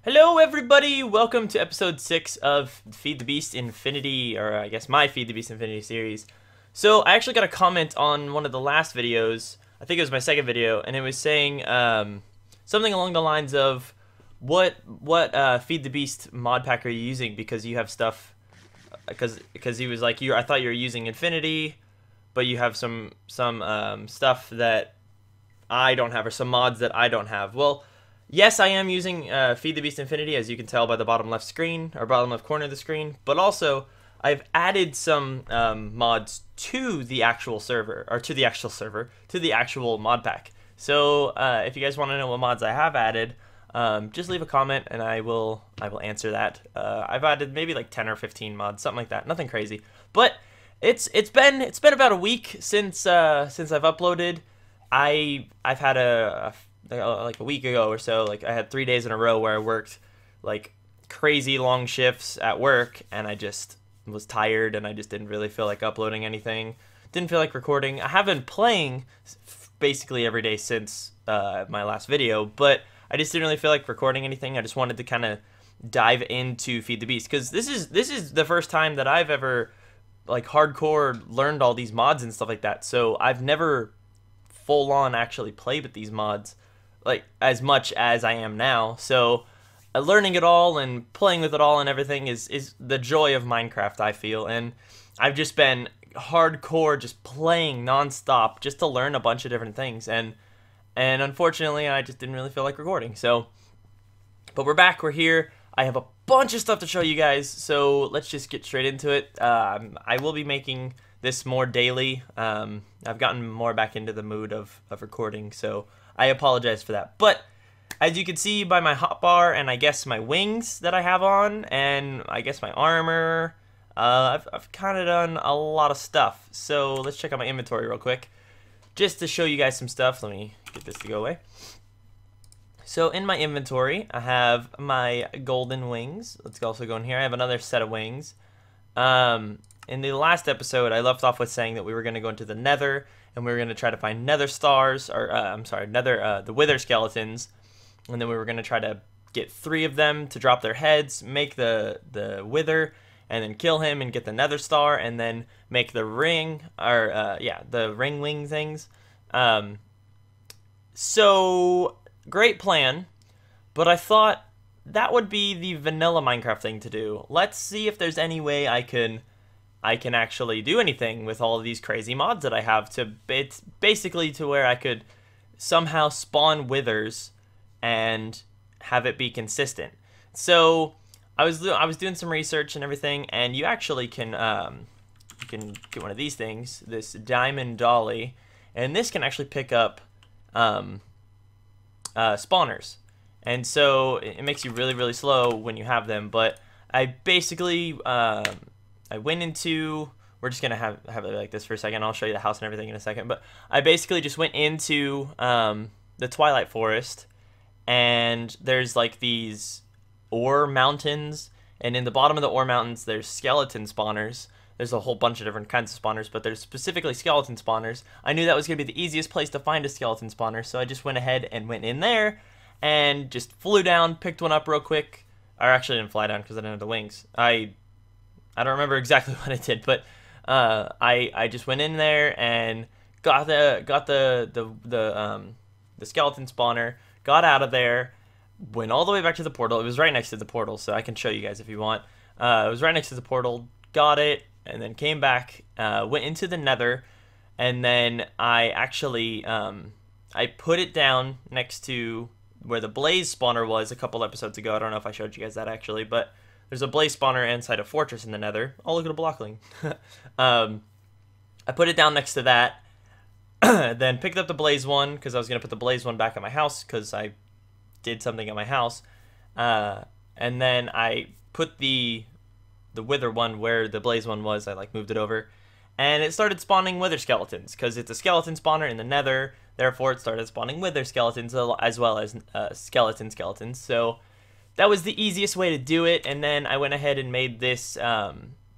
Hello everybody, welcome to episode 6 of Feed the Beast Infinity, or I guess my Feed the Beast Infinity series. So I actually got a comment on one of the last videos, I think it was my second video, and it was saying something along the lines of what Feed the Beast mod pack are you using, because you have stuff, because he was like, I thought you were using Infinity, but you have some stuff that I don't have, or some mods that I don't have. Well, yes, I am using Feed the Beast Infinity, as you can tell by the bottom left screen, or bottom left corner of the screen, but also I've added some mods to the actual server, or to the actual mod pack. So if you guys want to know what mods I have added, just leave a comment and I will answer that. I've added maybe like 10 or 15 mods, something like that, nothing crazy. But it's been about a week since I've uploaded. I've had like a week ago or so, like I had 3 days in a row where I worked like crazy long shifts at work, and I just was tired and I just didn't really feel like uploading anything, didn't feel like recording. I have been playing basically every day since my last video, but I just didn't really feel like recording anything. I just wanted to kind of dive into Feed the Beast, because this is the first time that I've ever like hardcore learned all these mods and stuff like that. So I've never full on actually played with these mods like as much as I am now. So learning it all and playing with it all and everything is the joy of Minecraft, I feel. And I've just been hardcore just playing nonstop just to learn a bunch of different things, and unfortunately I just didn't really feel like recording. So but we're back, we're here. I have a bunch of stuff to show you guys, so let's just get straight into it. I will be making this more daily. I've gotten more back into the mood of recording, so I apologize for that. But as you can see by my hotbar and I guess my wings that I have on, and I guess my armor, I've kind of done a lot of stuff. So let's check out my inventory real quick, just to show you guys some stuff. Let me get this to go away. So in my inventory, I have my golden wings. Let's also go in here. I have another set of wings. In the last episode, I left off with saying that we were going to go into the nether, and we were going to try to find nether stars, or the wither skeletons, and then we were going to try to get 3 of them to drop their heads, make the wither, and then kill him and get the nether star, and then make the ring, or the ring wing things. So great plan, but I thought that would be the vanilla Minecraft thing to do. Let's see if there's any way I can actually do anything with all of these crazy mods that I have, to it's basically to where I could somehow spawn withers and have it be consistent. So I was doing some research and everything, and you actually can you can get one of these things, this diamond dolly, and this can actually pick up spawners, and so it makes you really slow when you have them. But I basically I went into, we're just gonna have it like this for a second. I'll show you the house and everything in a second. But I basically just went into the Twilight Forest, and there's like these ore mountains, and in the bottom of the ore mountains there's skeleton spawners. There's a whole bunch of different kinds of spawners, but there's specifically skeleton spawners. I knew that was gonna be the easiest place to find a skeleton spawner, so I just went ahead and went in there and just flew down, picked one up real quick. Or actually, I didn't fly down because I didn't have the wings. I don't remember exactly what I did, but I just went in there and got the skeleton spawner, got out of there, went all the way back to the portal. It was right next to the portal, so I can show you guys if you want. It was right next to the portal, got it, and then came back, went into the nether, and then I actually I put it down next to where the blaze spawner was a couple episodes ago. I don't know if I showed you guys that actually, but there's a blaze spawner inside a fortress in the nether. Oh, look at a blockling. I put it down next to that, then picked up the blaze one, because I was going to put the blaze one back at my house, because I did something at my house. And then I put the wither one where the blaze one was. I like moved it over, and it started spawning wither skeletons, because it's a skeleton spawner in the nether. Therefore, it started spawning wither skeletons as well as skeletons. So that was the easiest way to do it. And then I went ahead and made this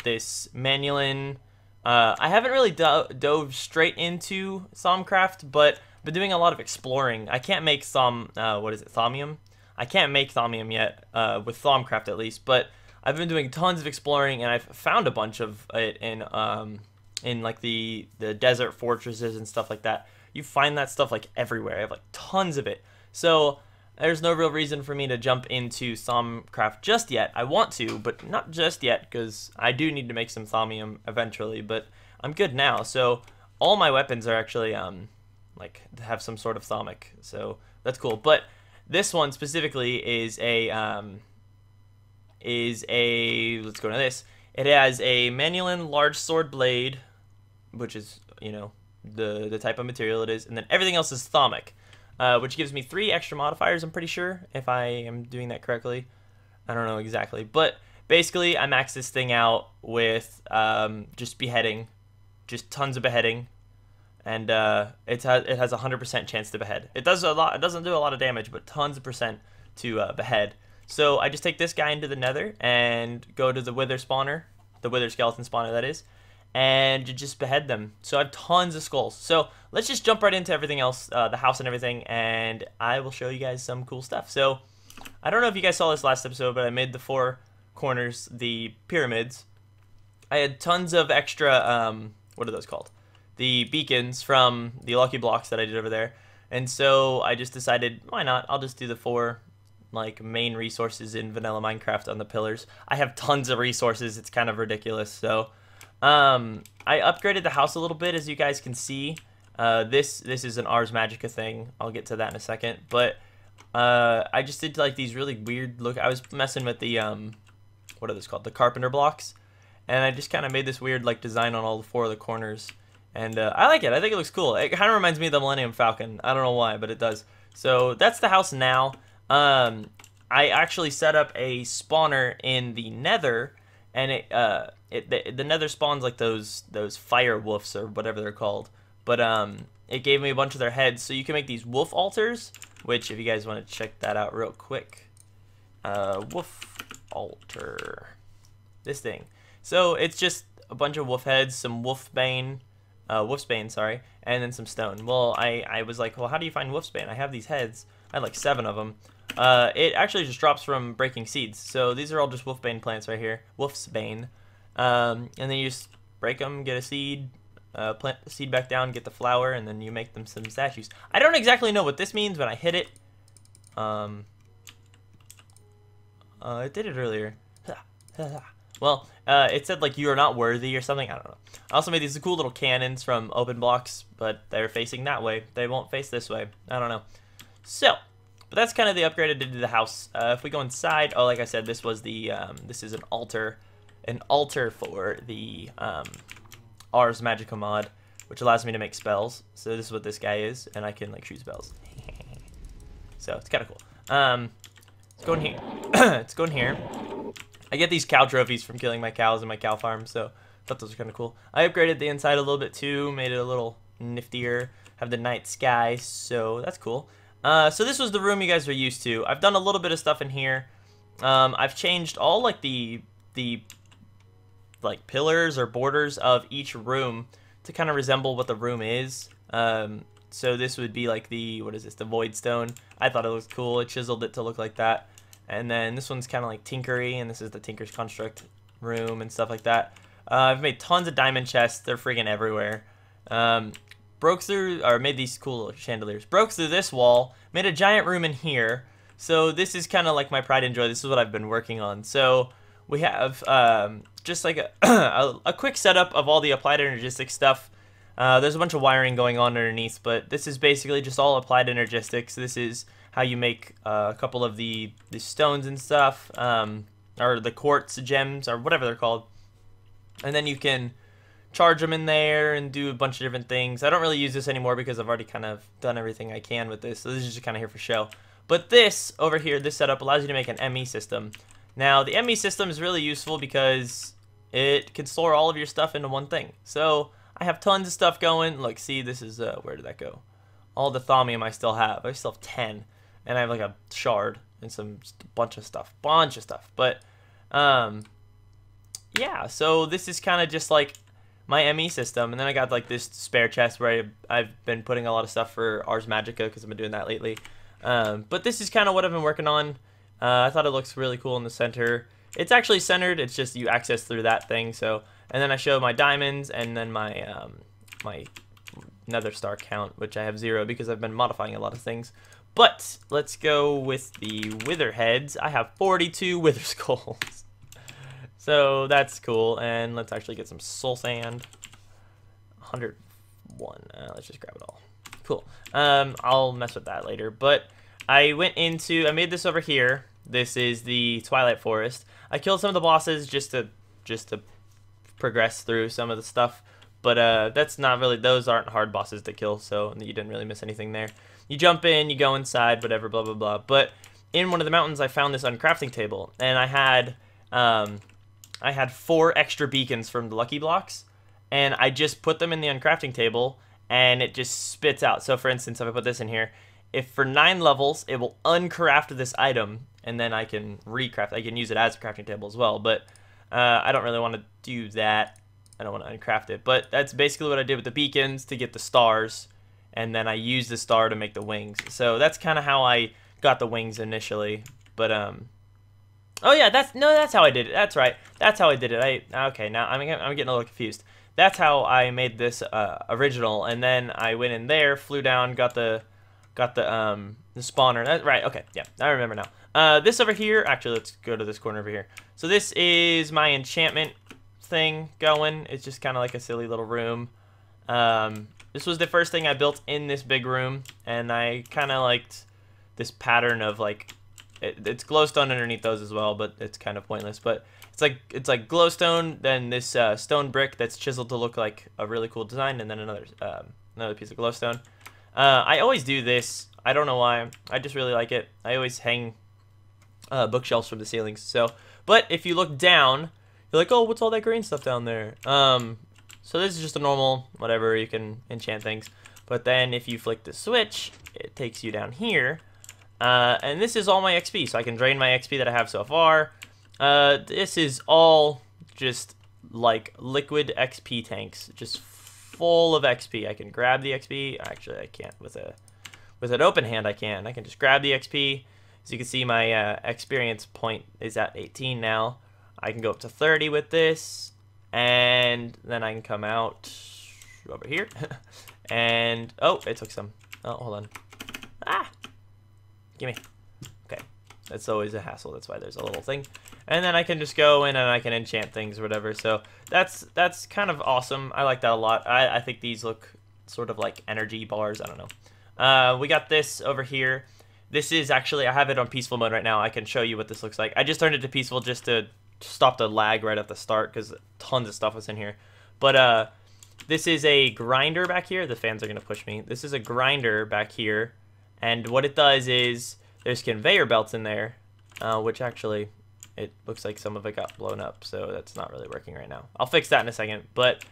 this Manulin. I haven't really dove straight into Thaumcraft, but I've been doing a lot of exploring. I can't make what is it, Thaumium? I can't make thaumium yet, with Thaumcraft at least, but I've been doing tons of exploring, and I've found a bunch of it in like the desert fortresses and stuff like that. You find that stuff like everywhere. I have like tons of it. So there's no real reason for me to jump into Thaumcraft just yet. I want to, but not just yet, because I do need to make some thaumium eventually, but I'm good now. So all my weapons are actually like have some sort of thaumic, so that's cool. But this one specifically is a let's go to this. It has a Manulin large sword blade, which is, you know, the type of material it is, and then everything else is thaumic, which gives me 3 extra modifiers, I'm pretty sure, if I am doing that correctly. I don't know exactly, but basically I max this thing out with just beheading, just tons of beheading, and it has a 100% chance to behead. It does a lot. It doesn't do a lot of damage, but tons of percent to behead. So I just take this guy into the Nether and go to the Wither spawner, the Wither skeleton spawner that is, and you just behead them. So I have tons of skulls. So let's just jump right into everything else, the house and everything, and I will show you guys some cool stuff. So I don't know if you guys saw this last episode, but I made the 4 corners the pyramids. I had tons of extra, what are those called? The beacons from the lucky blocks that I did over there. And so I just decided, why not? I'll just do the 4 like main resources in vanilla Minecraft on the pillars. I have tons of resources. It's kind of ridiculous. So I upgraded the house a little bit, as you guys can see. This is an Ars Magica thing. I'll get to that in a second. But I just did like these really weird look. I was messing with the what are those called? The carpenter blocks, and I just kind of made this weird like design on all 4 of the corners. And I like it. I think it looks cool. It kind of reminds me of the Millennium Falcon. I don't know why, but it does. So that's the house now. I actually set up a spawner in the Nether, and the Nether spawns like those fire wolves or whatever they're called. But it gave me a bunch of their heads, so you can make these wolf altars. Which, if you guys want to check that out real quick, wolf altar, this thing. So it's just a bunch of wolf heads, some wolfsbane, sorry, and then some stone. Well, I was like, well, how do you find wolfsbane? I have these heads. I had like 7 of them. It actually just drops from breaking seeds. So these are all just wolfsbane plants right here. Wolfsbane. And then you just break them, get a seed, plant the seed back down, get the flower, and then you make them some statues. I don't exactly know what this means, but I hit it. It did it earlier. Well, it said like you are not worthy or something. I don't know. I also made these cool little cannons from open blocks, but they're facing that way. They won't face this way. I don't know. So, but that's kind of the upgrade I did to the house. If we go inside, oh, like I said, this was the this is an altar for the Ars Magica mod, which allows me to make spells. So this is what this guy is, and I can like shoot spells. So it's kind of cool. Let's go in here. Let's go in here. I get these cow trophies from killing my cows in my cow farm, so I thought those were kind of cool. I upgraded the inside a little bit too, made it a little niftier. Have the night sky, so that's cool. So this was the room you guys are used to. I've done a little bit of stuff in here. I've changed all like the like pillars or borders of each room to kind of resemble what the room is. So this would be like the, what is this, the void stone. I thought it looked cool. It chiseled it to look like that. And then this one's kind of like tinkery, and this is the Tinker's Construct room and stuff like that. I've made tons of diamond chests. They're friggin' everywhere. Broke through, or made these cool chandeliers. Broke through this wall, made a giant room in here. So this is kind of like my pride and joy. This is what I've been working on. So we have just like a quick setup of all the applied energistics stuff. There's a bunch of wiring going on underneath, but this is basically just all applied energistics. This is how you make a couple of the stones and stuff, or the quartz gems, or whatever they're called. And then you can charge them in there and do a bunch of different things. I don't really use this anymore because I've already kind of done everything I can with this, so this is just kind of here for show. But this over here, this setup allows you to make an ME system. Now, the ME system is really useful because it can store all of your stuff into one thing. So I have tons of stuff going. Look, see, this is, where did that go? All the thaumium I still have. I still have 10. And I have like a shard and just a bunch of stuff. But, yeah, so this is kind of just like my ME system. And then I got like this spare chest where I've been putting a lot of stuff for Ars Magica because I've been doing that lately. But this is kind of what I've been working on. I thought it looks really cool in the center. It's actually centered. It's just you access through that thing. So, and then I show my diamonds and then my my nether star count, which I have 0 because I've been modifying a lot of things. But let's go with the wither heads. I have 42 wither skulls. So that's cool. And let's actually get some soul sand. 101. Let's just grab it all. Cool. I'll mess with that later. But I made this over here. This is the Twilight Forest. I killed some of the bosses just to progress through some of the stuff. But that's not really, those aren't hard bosses to kill, so you didn't really miss anything there. You jump in, you go inside, whatever, blah, blah, blah. But in one of the mountains, I found this uncrafting table, and I had 4 extra beacons from the Lucky Blocks, and I just put them in the uncrafting table, and it just spits out. So for instance, if I put this in here, if for 9 levels, it will uncraft this item, and then I can recraft. I can use it as a crafting table as well, but I don't really want to do that. I don't want to uncraft it, but that's basically what I did with the beacons to get the stars, and then I used the star to make the wings. So that's kind of how I got the wings initially. But oh yeah, that's how I did it. That's right. That's how I did it. Okay, now I'm getting a little confused. That's how I made this original, and then I went in there, flew down, got the spawner. Right. Okay. Yeah, I remember now. This over here. Actually, let's go to this corner over here. So this is my enchantment thing going. It's just kind of like a silly little room. This was the first thing I built in this big room, and I kind of liked this pattern of like it's glowstone underneath those as well, but it's kind of pointless. But it's like glowstone, then this stone brick that's chiseled to look like a really cool design, and then another piece of glowstone. I always do this. I don't know why. I just really like it. I always hang bookshelves from the ceilings. So, but if you look down, you're like, oh, what's all that green stuff down there? So this is just a normal, whatever, you can enchant things. But then if you flick the switch, it takes you down here. And this is all my XP, so I can drain my XP that I have so far. This is all just like liquid XP tanks, just full of XP. I can grab the XP. Actually, I can't with an open hand. I can just grab the XP. As you can see, my experience point is at 18 now. I can go up to 30 with this, and then I can come out over here. And oh, it took some. Oh, hold on. Ah, gimme. Okay, that's always a hassle. That's why there's a little thing. And then I can just go in and I can enchant things or whatever. So that's kind of awesome. I like that a lot. I think these look sort of like energy bars. I don't know. We got this over here. This is actually, I have it on peaceful mode right now. I can show you what this looks like. I just turned it to peaceful just to stop the lag right at the start because tons of stuff was in here. But this is a grinder back here. The fans are going to push me. This is a grinder back here. And what it does is there's conveyor belts in there, which actually it looks like some of it got blown up. So that's not really working right now. I'll fix that in a second. But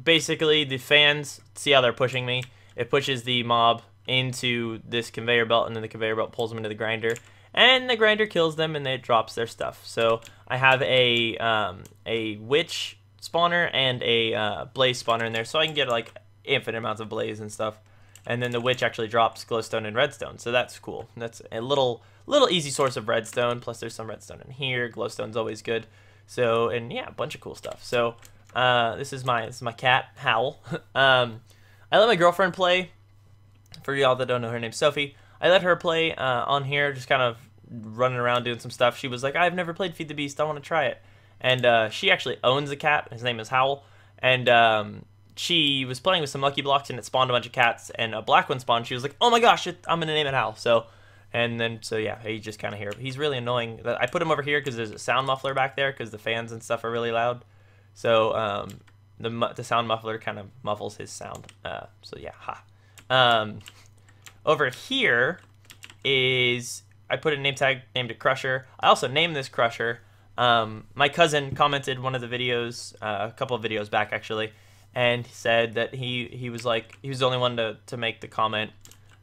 basically the fans, see how they're pushing me? It pushes the mob into this conveyor belt, and then the conveyor belt pulls them into the grinder. And the grinder kills them, and it drops their stuff. So I have a witch spawner and a blaze spawner in there, so I can get like infinite amounts of blaze and stuff. And then the witch actually drops glowstone and redstone, so that's cool. That's a little easy source of redstone. Plus, there's some redstone in here. Glowstone's always good. So, and yeah, a bunch of cool stuff. So this is my cat Howl. I let my girlfriend play. For y'all that don't know, her name's Sophie. I let her play on here, just kind of running around doing some stuff. She was like, I've never played Feed the Beast, I want to try it. And she actually owns a cat. His name is Howl. And she was playing with some Lucky Blocks, and it spawned a bunch of cats, and a black one spawned. She was like, oh my gosh, I'm going to name it Howl. So yeah, he's just kind of here. He's really annoying. I put him over here because there's a sound muffler back there because the fans and stuff are really loud. So the sound muffler kind of muffles his sound. So yeah, ha. Over here is, I put a name tag, named it Crusher. I also named this Crusher. My cousin commented one of the videos, a couple of videos back actually, and said that he was the only one to make the comment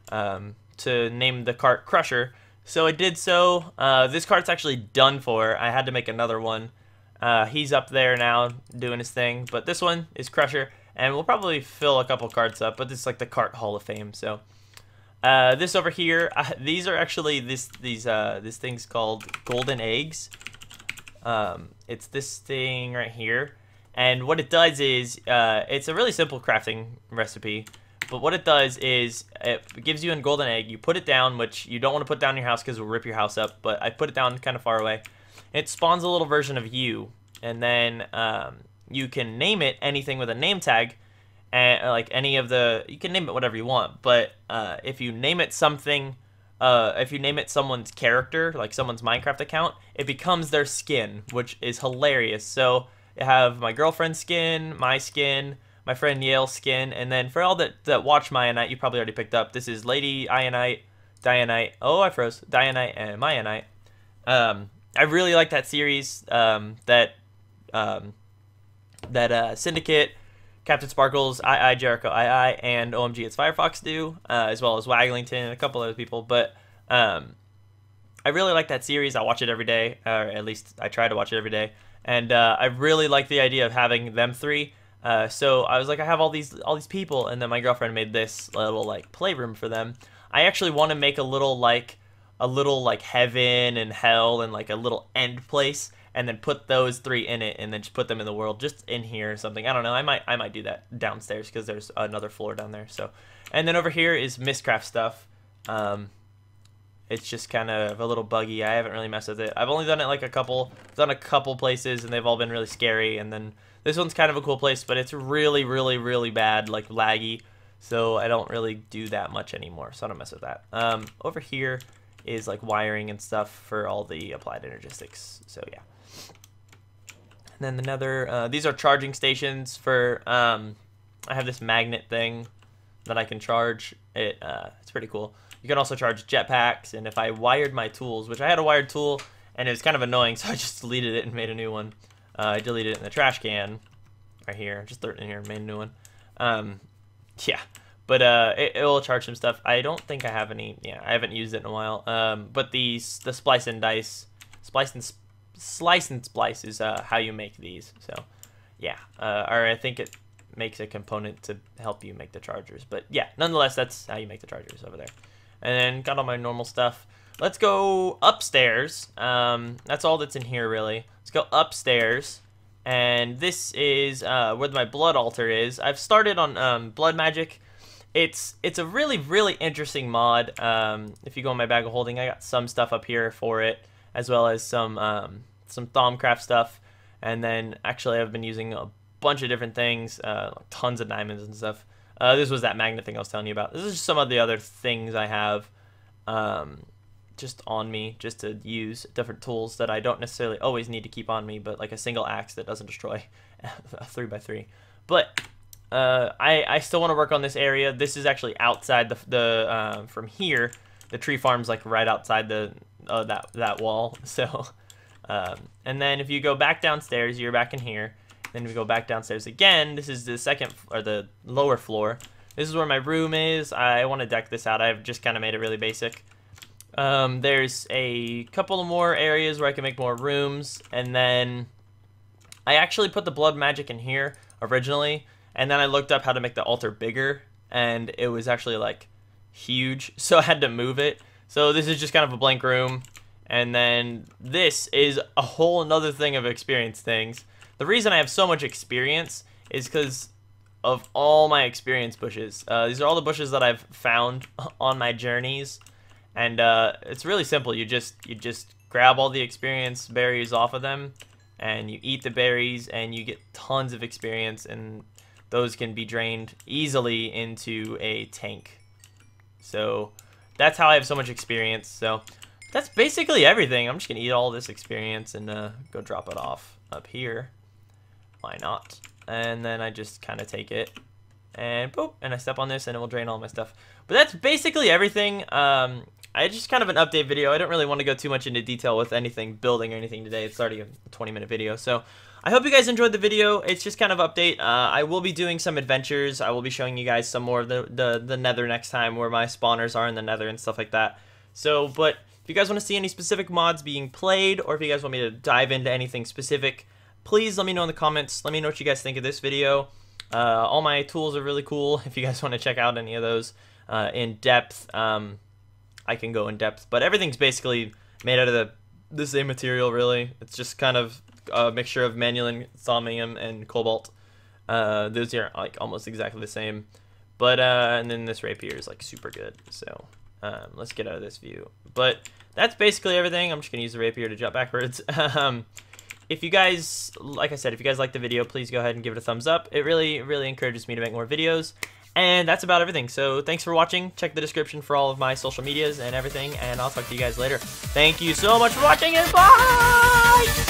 to name the cart Crusher. So I did so. This cart's actually done for. I had to make another one. He's up there now doing his thing, but this one is Crusher. And we'll probably fill a couple carts up, but this is like the cart Hall of Fame. So This over here, these are actually these things called golden eggs. It's this thing right here, and what it does is it's a really simple crafting recipe. But what it does is it gives you a golden egg. You put it down, which you don't want to put down in your house because it will rip your house up. But I put it down kind of far away. It spawns a little version of you, and then you can name it anything with a name tag. And like any of the, you can name it whatever you want, but if you name it something, if you name it someone's character, like someone's Minecraft account, it becomes their skin, which is hilarious. So you have my girlfriend's skin, my friend Yale's skin, and then for all that watch Myanite, you probably already picked up, this is Lady Ionite, Dianite, oh I froze, Dianite and Myanite. I really like that series, that Syndicate, Captain Sparkles, Jericho, and OMG It's Firefox do, as well as Waglington and a couple other people. But I really like that series. I watch it every day, or at least I try to watch it every day. And I really like the idea of having them three. So I was like, I have all these people, and then my girlfriend made this little like playroom for them. I actually want to make a little like heaven and hell and like a little end place, and then put those three in it, and then just put them in the world, just in here or something. I don't know. I might do that downstairs because there's another floor down there. So, and then over here is Mistcraft stuff. It's just kind of a little buggy. I haven't really messed with it. I've only done it like a couple places, and they've all been really scary. And then this one's kind of a cool place, but it's really, really, really bad, like laggy. So I don't really do that much anymore. So I don't mess with that. Over here is like wiring and stuff for all the applied energistics. So yeah. And then another, these are charging stations for, I have this magnet thing that I can charge. It's pretty cool. You can also charge jetpacks, and if I wired my tools, which I had a wired tool, and it was kind of annoying, so I just deleted it and made a new one. I deleted it in the trash can, right here, just threw it in here and made a new one. Yeah, but it will charge some stuff. I don't think I have any, yeah, I haven't used it in a while. But the splice and slice and splice is how you make these. So yeah, or I think it makes a component to help you make the chargers. But yeah, nonetheless, that's how you make the chargers over there. And then got all my normal stuff. Let's go upstairs. That's all that's in here really. Let's go upstairs. And this is where my blood altar is. I've started on blood magic. It's a really, really interesting mod. If you go in my bag of holding, I got some stuff up here for it, as well as some Thaumcraft stuff. And then actually I've been using a bunch of different things, tons of diamonds and stuff. This was that magnet thing I was telling you about. This is just some of the other things I have just on me, just to use different tools that I don't necessarily always need to keep on me, but like a single axe that doesn't destroy a 3x3. But I still want to work on this area. This is actually outside the from here. The tree farm's like right outside the that wall. So and then if you go back downstairs, you're back in here. Then we go back downstairs again. This is the second, or the lower floor. This is where my room is. I want to deck this out. I've just kind of made it really basic. There's a couple more areas where I can make more rooms. And then I actually put the blood magic in here originally. And then I looked up how to make the altar bigger. And it was actually like huge. So I had to move it. So this is just kind of a blank room. And then this is a whole another thing of experience things. The reason I have so much experience is because of all my experience bushes. These are all the bushes that I've found on my journeys, and it's really simple. You just grab all the experience berries off of them, and you eat the berries, and you get tons of experience, and those can be drained easily into a tank. So that's how I have so much experience. So that's basically everything. I'm just gonna eat all this experience and go drop it off up here. Why not? And then I just kind of take it and boop, and I step on this and it will drain all my stuff. But that's basically everything. I just kind of an update video. I don't really want to go too much into detail with anything building or anything today. It's already a 20-minute video. So I hope you guys enjoyed the video. It's just kind of update. I will be doing some adventures. I will be showing you guys some more of the nether next time, where my spawners are in the nether and stuff like that. So, but if you guys want to see any specific mods being played, or if you guys want me to dive into anything specific, please let me know in the comments. Let me know what you guys think of this video. All my tools are really cool if you guys want to check out any of those. in depth, I can go in depth. But everything's basically made out of the same material, really. It's just kind of a mixture of manulin, thaumium, and cobalt. Those are like almost exactly the same. But and then this rapier is like super good. So let's get out of this view. But that's basically everything. I'm just gonna use the rapier to jump backwards. If you guys, like I said, if you guys like the video, please go ahead and give it a thumbs up. It really, really encourages me to make more videos. And that's about everything. So thanks for watching. Check the description for all of my social medias and everything. And I'll talk to you guys later. Thank you so much for watching, and bye!